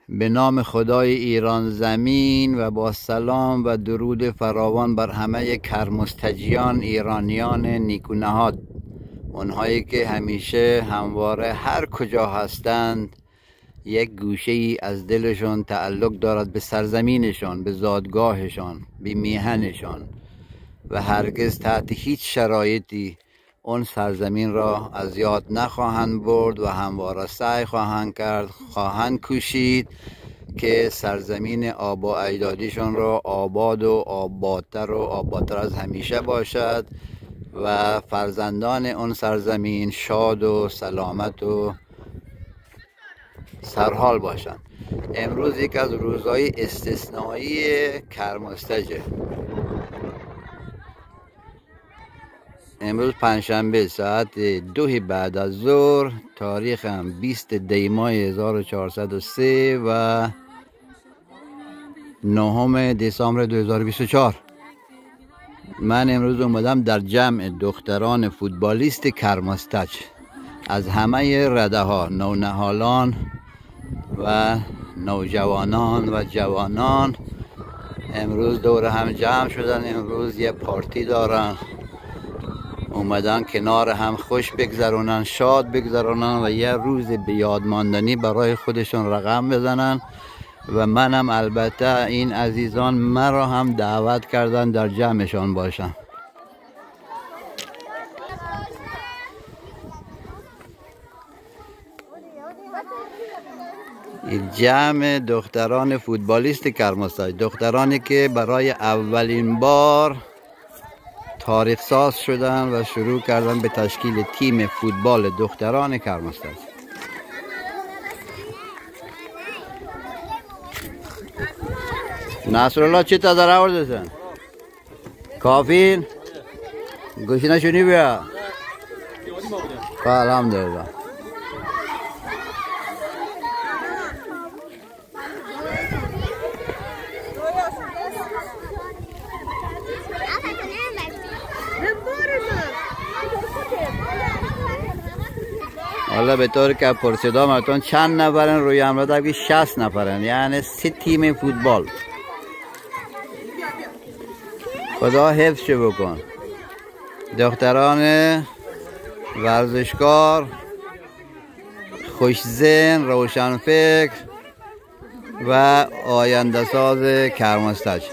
به نام خدای ایران زمین و با سلام و درود فراوان بر همه کرمستجیان ایرانیان نیکونهاد، اونهایی که همیشه همواره هر کجا هستند یک گوشه ای از دلشون تعلق دارد به سرزمینشان، به زادگاهشان، به میهنشان و هرگز تحت هیچ شرایطی اون سرزمین را از یاد نخواهند برد و همواره سعی خواهند کرد، خواهند کوشید که سرزمین آبا اجدادیشون را آباد و آبادتر از همیشه باشد و فرزندان اون سرزمین شاد و سلامت و سرحال باشند. امروز یک از روزهای استثنایی کرمستجه. امروز پنجشنبه ساعت 2 بعد از ظهر، تاریخ هم 20 دی ماه 1403 و 9 دسامبر 2024. من امروز اومدم در جمع دختران فوتبالیست کرمستج از همه رده ها، نونهالان و نوجوانان و جوانان امروز دور هم جمع شدن. امروز یه پارتی دارن، اومدن کنار هم خوش بگذرونن، شاد بگذرونن و یه روز به یاد ماندنی برای خودشون رقم بزنن. و منم البته این عزیزان مرا هم دعوت کردن در جمعشان باشم. این جمع دختران فوتبالیست کرمستج، دخترانی که برای اولین بار تاریخ ساز شدن و شروع کردن به تشکیل تیم فوتبال دختران کرمستج. نصرالله چی تا در آوردن؟ کافین؟ گوشی نشونی بیا. الحمدلله. حالا به طور که پرسیدا مرتون چند نفرن روی همراه دارم که 60 نفرن، یعنی 3 تیم فوتبال. خدا حفظش بکن. دختران ورزشکار، خوش‌ذهن، روشنفکر و آینده ساز کرمستج.